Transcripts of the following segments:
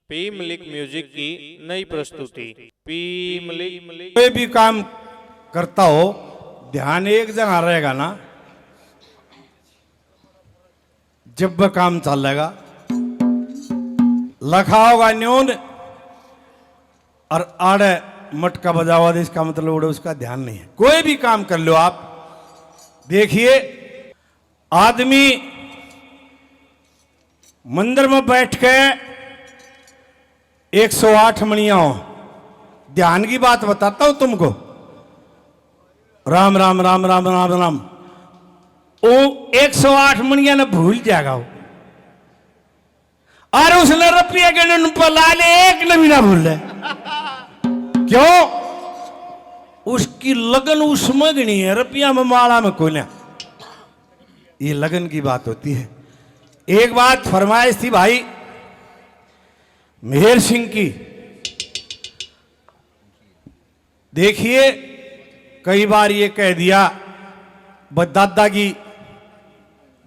P Malik music की नई प्रस्तुति। पी मलिक कोई भी काम करता हो ध्यान एक जगह रहेगा ना, जब वह काम चलेगा लखा होगा न्यून और आड़े मटका बजावा दे, इसका मतलब उड़े उसका ध्यान नहीं है। कोई भी काम कर लो आप, देखिए आदमी मंदिर में बैठ के 108 मणिया हो, ध्यान की बात बताता हूं तुमको, राम राम राम राम राम राम, वो 108 मणिया ने भूल जाएगा वो, और उसने रुपये गिनने पर लाले एक ने भी ना भूल ले। क्यों? उसकी लगन उसमें गिनी है, रुपया में माला में कोई ना। ये लगन की बात होती है। एक बात फरमाइश थी भाई मेहर सिंह की, देखिए कई बार ये कह दिया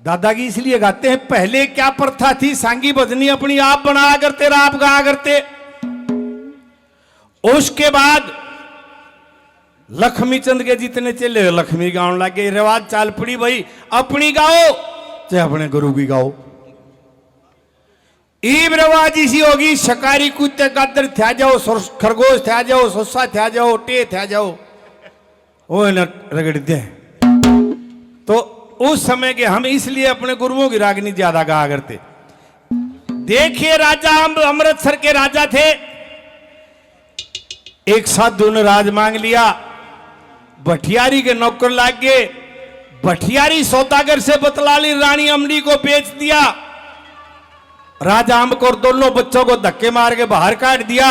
दादागी इसलिए गाते हैं, पहले क्या प्रथा थी, सांगी भजनी अपनी आप बनाया करते, आप गाया करते। उसके बाद लक्ष्मी चंद के जितने चले लक्ष्मी गाने लगे, रिवाज चाल पड़ी भाई, अपनी गाओ चाहे अपने गुरु की गाओ। ईब रिवाज इसी होगी, शकारी कुत्ते गादर थ्या जाओ, खरगोश थ्या जाओ, सोसा थ्या जाओ, टे थ्या जाओ, वो न रगड़ दे। तो उस समय के हम इसलिए अपने गुरुओं की रागनी ज्यादा गाया करते। देखिए राजा अमृतसर के राजा थे, एक साधु ने राज मांग लिया, भटियारी के नौकर लाग गए, भटियारी सौदागर से बतला ली, रानी अमली को बेच दिया। राजा अम्ब और दोनों बच्चों को धक्के मार के बाहर काट दिया।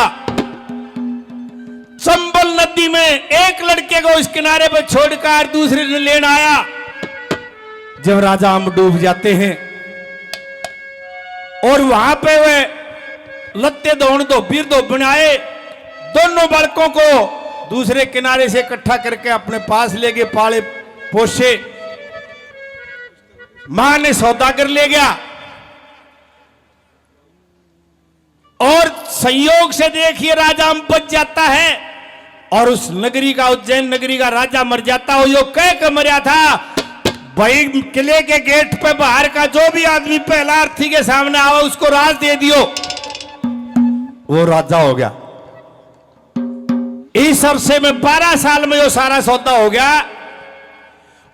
चंबल नदी में एक लड़के को इस किनारे पर छोड़कर दूसरे ने लेने आया। जब राजा अम्ब डूब जाते हैं और वहां पे वे लत्ते दौड़ धोबीर धोबन आए, दोनों बालकों को दूसरे किनारे से इकट्ठा करके अपने पास ले गए, पाले पोषे। मां ने सौदागर ले गया और संयोग से देखिए राजा हम बच जाता है और उस नगरी का, उज्जैन नगरी का राजा मर जाता हो। यो कह के मरा था भाई, किले के गेट पे बाहर का जो भी आदमी पहला अर्थी के सामने आवा उसको राज दे दियो। वो राजा हो गया। इस अरसे में 12 साल में जो सारा सौदा हो गया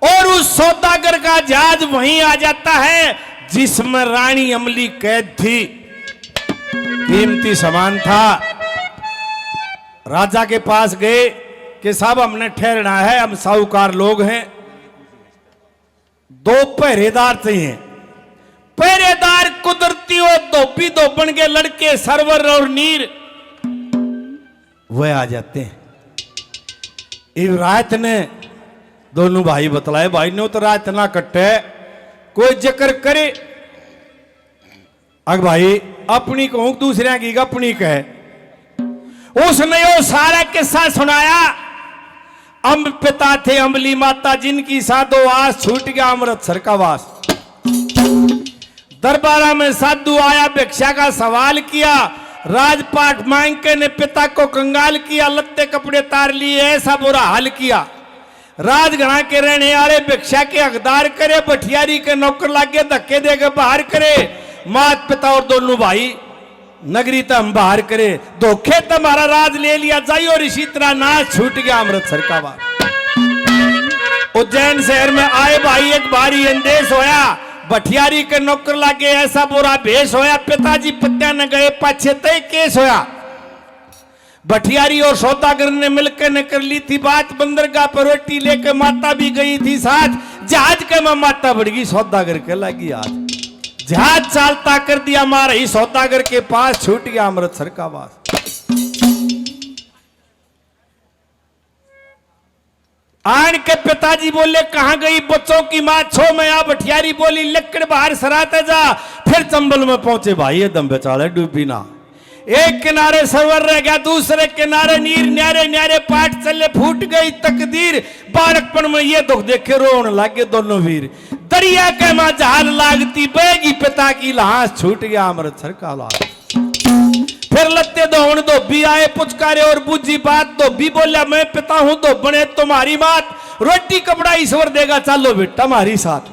और उस सौदागर का जहाज वहीं आ जाता है जिसमें रानी अमली कैद थी। कीमती सामान था। राजा के पास गए कि साहब हमने ठहरना है, हम साहूकार लोग हैं, 2 पहरेदार चाहिए। पहरेदार कुदरती और धोबी धोबन के लड़के सरवर और नीर वह आ जाते हैं। इस रात ने दोनों भाई बतलाए, भाई ने तो रात ना कटे, कोई जिक्र करे अग भाई अपनी कहूं दूसरे की अपनी कहे। उसने वो सारा किस्सा सुनाया। अम्ब पिता थे अम्बली माता, जिनकी साधो आस, छूट गया अमृतसर का वास। दरबारा में साधु आया, भिक्षा का सवाल किया, राजपाट मांग के ने पिता को कंगाल किया, लत्ते कपड़े तार लिए, ऐसा बुरा हाल किया। राजघराना के रहने वाले भिक्षा के हकदार करे, भटियारी के नौकर लागे धक्के देकर बाहर करे। मात पिता और दोनों भाई नगरी तो हम बाहर करे, धोखे तुम्हारा राज ले लिया जाई और इसी तरह नाश छूट गया अमृतसर का वास। उज्जैन शहर में आए भाई, एक भारी अंदेश होया, भटियारी के नौकर लागे ऐसा बुरा भेष होया। पिताजी पत्या न गए पाछे तय केस होया। भटियारी और सौदागर ने मिलकर ने कर ली थी बात, बंदरगाह पर रोटी लेकर माता भी गई थी साथ। जहाज के में माता बढ़ गई, सौदागर के लगी आज। जहाज चालता कर दिया मारा ही, सौदागर के पास छूट गया अमृतसर का वास। आन के पिताजी बोले कहां गई बच्चों की मां, छो में आ। भटियारी बोली लकड़ बाहर सराते जा। फिर चंबल में पहुंचे भाई, ये दम बेचारे डूबी ना। एक किनारे सरवर रह गया, दूसरे किनारे नीर, न्यारे न्यारे पाट चले, फूट गई तकदीर। बालकपन में ये दुख देखे रोने लगे दोनों वीर। दरिया के मां जहाज लागती बहेगी, पिता की लाश छूट गया अमृतसर का लाश। फिर लत्ते धोवन धोबी आए, पुचकारे और बूझी बात। धोबी बोला मैं पिता हूं धोबने तुम्हारी मात, रोटी कपड़ा ईश्वर देगा चलो बेटा हमारी साथ।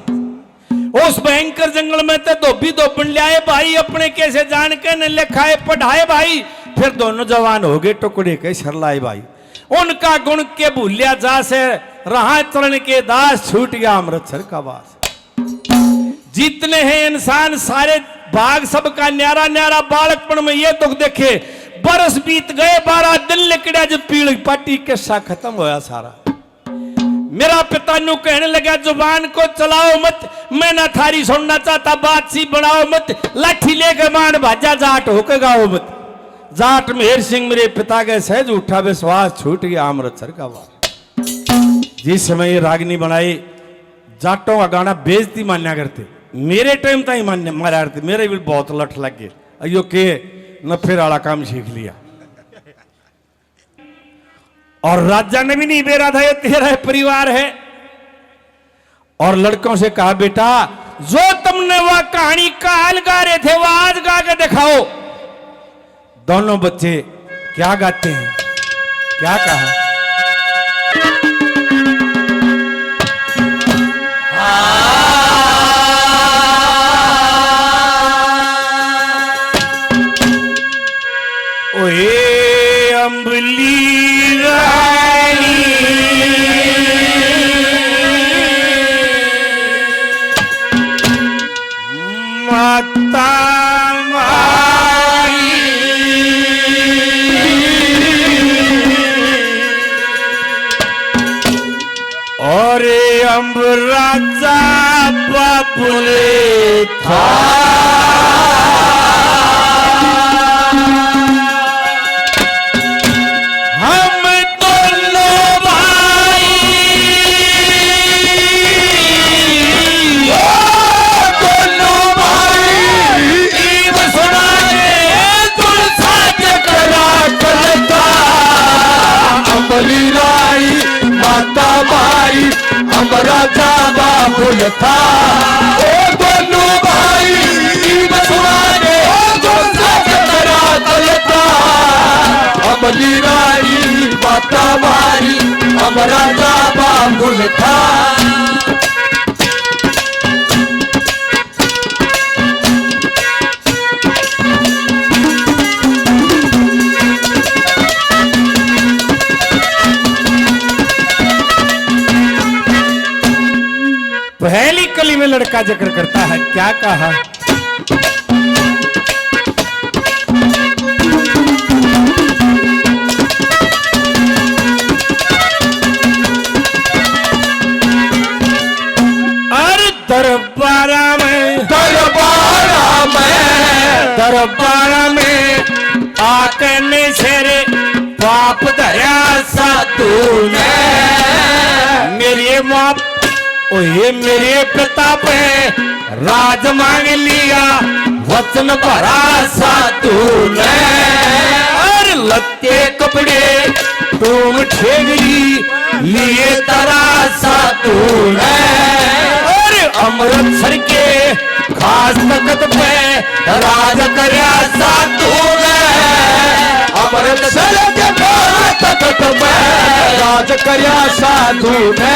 उस भयंकर जंगल में तो धोबी धोबन ले आए भाई, अपने कैसे जान के न लिखाए पढ़ाए भाई। फिर दोनों जवान हो गए टुकड़े के सरलाए भाई। उनका गुण के भूलिया जा से रहा चरण के दास, छूट गया अमृतसर का वास। जितने हैं इंसान सारे भाग सबका न्यारा न्यारा, बालकपन में ये दुख देखे। बरस बीत गए 12 दिन निकड़ा, जब पीढ़ी पाटी किस्सा खत्म होया सारा। मेरा पिता नु कहने लगा जुबान को चलाओ मत, मैं ना थारी सुनना चाहता, बात सी बनाओ मत। लाठी लेके मान भाजा जाट होके गाओ मत। जाट मेहर सिंह मेरे पिता के सहज उठा विश्वास, छूट गया अमृतसर का वार। जिस समय ये रागनी बनाई जाटों का गाना बेइज्जती मान्या करते, मेरे टाइम तक ही मान्य मारा करते, मेरे भी बहुत लठ लग गए। अयो के नफे वाला काम सीख लिया। और राजा ने भी नहीं बेरा था, ये तेरा परिवार है। और लड़कों से कहा बेटा जो तुमने वह कहानी काल गा रहे थे वह आज गा के दिखाओ। दोनों बच्चे क्या गाते हैं, क्या कहा? ओए अम्बली रानी माता माई, और अम्ब राजा बाबुले था। राजा बाबुल था ओ दोनों भाई बसवाने जो सच करा था। अमली रानी माता मारी हम राजा बाबुल था। पहली कली में लड़का जिक्र करता है, क्या कहा? अरे दरबारा में आकने शेरे पाप धरा साधु ने मेरे माँ ओए मेरे पिता पे राज मांग लिया, वचन भरा साधु ने। और लत्ते कपड़े तुम ठेगरी लिए तरा साधु ने। और अमृतसर के खास तख्त पे राज करया साधु ने। अमृतसर के खास तख्त पे राज करया साधु ने।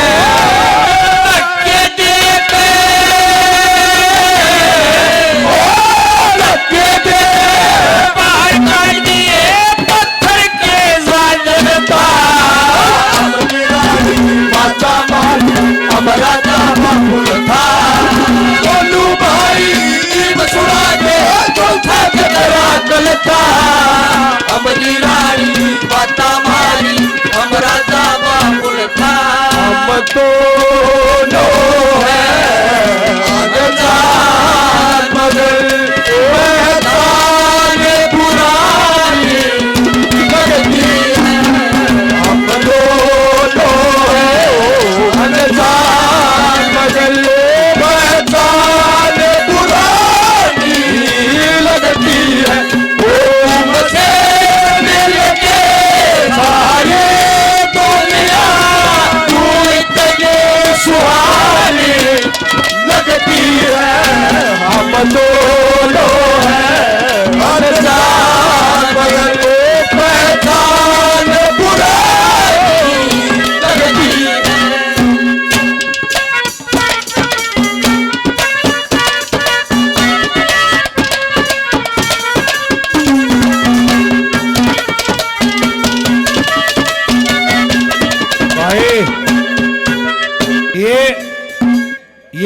राजा बाबुल था बोलू भाई बसुरा के चौथा जगरा गलता। अमली रानी माता मारी हम राजा बाबुल था। हम तो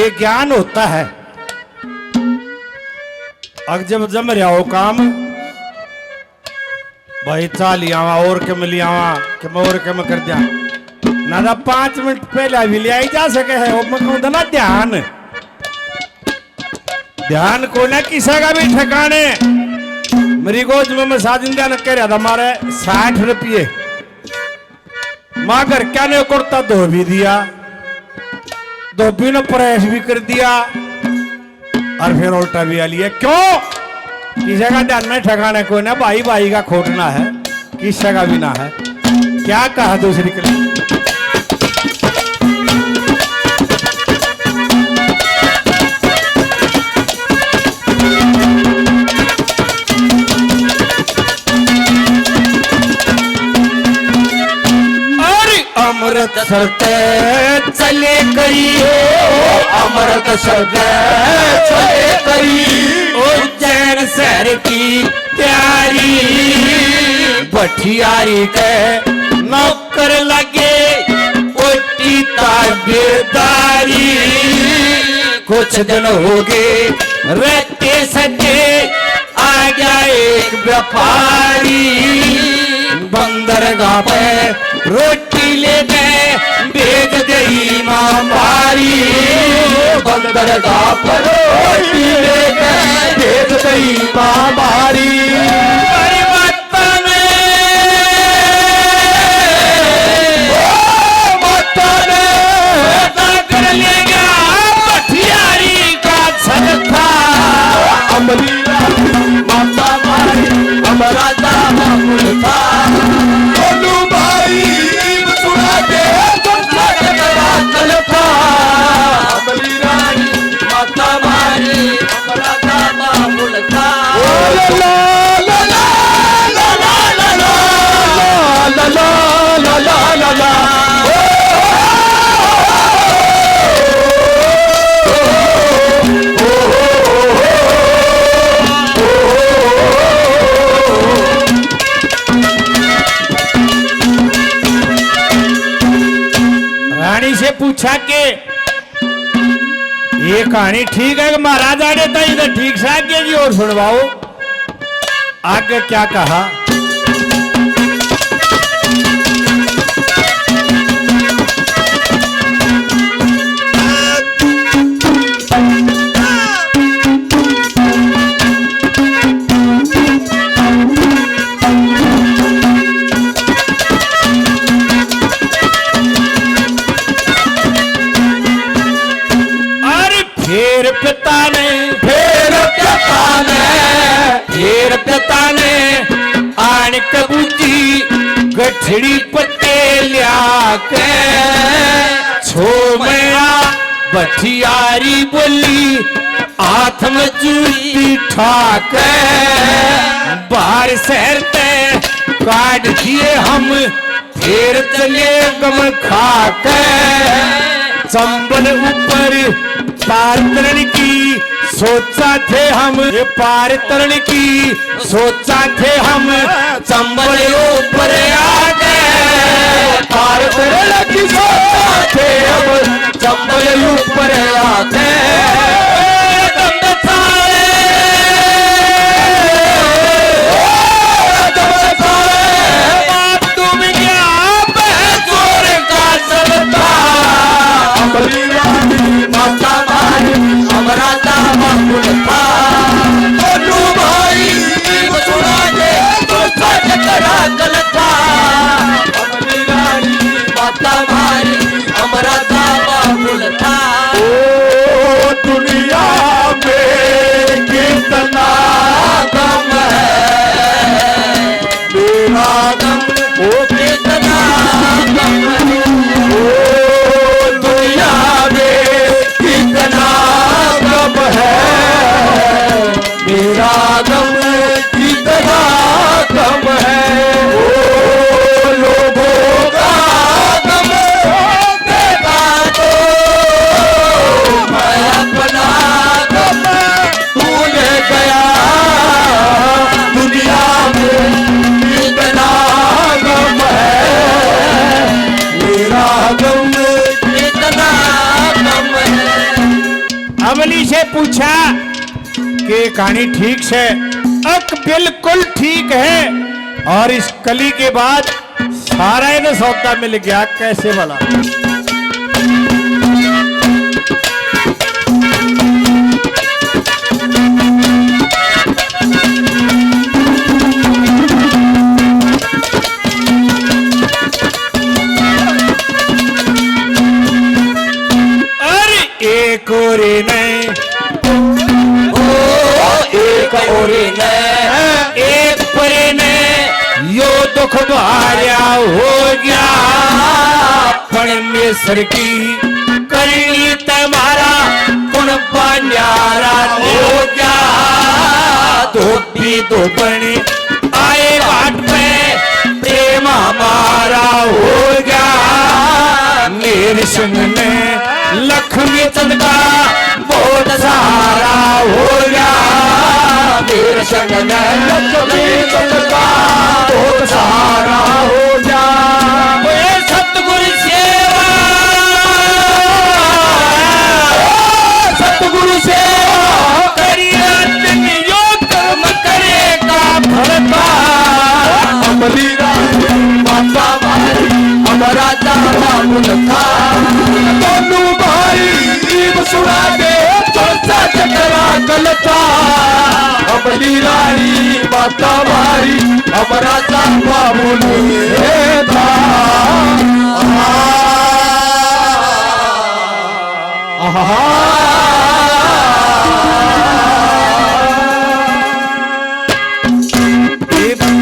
ये ज्ञान होता है। अब जब जम रहा हो काम, भाई चाल आवा और के मिली आवा कि मैं और के मैं कर दिया ना, 5 मिनट पहले भी ले आई जा सके है। मैं कहूँ ना ध्यान को ना किसी का भी ठिकाने। मेरी गोद में मैं साजिंदा न कह रहा था मारे 60 रुपये माँ घर क्या ने करता, धोबी दिया, धोबी ने प्रेस भी कर दिया और फिर उल्टा भी आ लिया। क्यों? किसी का ध्यान में ठिकाने को ना, भाई भाई का खोटना है, किसी का भी ना है। क्या कहा दूसरी के लिए? अमृत सरते चले करी, अमृत सदे चले करी, उज्जैन शहर की प्यारी भठियारी के नौकर लगे ओटी ताबेदारी। कुछ दिन हो गए रहते सके, आ गया एक व्यापारी, बंदरगाह पे रोटी ले गए, भेज गई माँ मारी। बंदरगाह पर रोटी ले गए, भेज गई माँ मारी। अमली माता मारी, हमारा दादा था, बोलू भाई सुना दे तुमका जगरा चलता। अमली रानी माता मारी, हमारा दादा बोलता। ला ला ला ला ला ला ला ला ला ला ला। से पूछा कि ये कहानी ठीक है कि महाराज आने था इधर ठीक से आगे जी और सुनवाओ। आगे क्या कहा? गठड़ी पत्ते लिया के छोमया भठियारी बोली, हाथ में जूती ठाक बाहर शहर ते काट दिए हम, फिर चले गम खाक। चंबल ऊपर पार तरण की सोचा थे हम, ये पार तरण की सोचा थे हम, चंबल ऊपर आ गए, पार तरण की सोचा थे हम, चंबल ऊपर आ गए। माता मारी हमारा दामा था, बोलू भाई सुना दे तुमका जगरा गलता। पूछा कि कहानी ठीक है? अक बिल्कुल ठीक है। और इस कली के बाद सारा इन्हें सौदा मिल गया। कैसे वाला? एक और नहीं, एक और एक परे ने यो दुख भार्या हो गया। परमेश्वर की करनी तुम्हारा गुण न्यारा हो गया। धोबी धोबनी आए बाट पे प्रेम हमारा हो गया। मेरे संग में लक्ष्मी चंद का बहुत सहारा हो गया। मेरे संग में लक्ष्मी चंद का बहुत सहारा हो गया। सतगुरु सेवा, सतगुरु सेवा करिया दिन योग कर्म करेगा भरता। अमली माता भाई हमारा दादा मुल्का दोनों भाई ईब सुना के चौथा चकरा गलता। अमली रानी माता भाई हमारा दादा मुल्का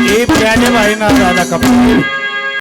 ये प्यारे भाई ना ज्यादा कपड़े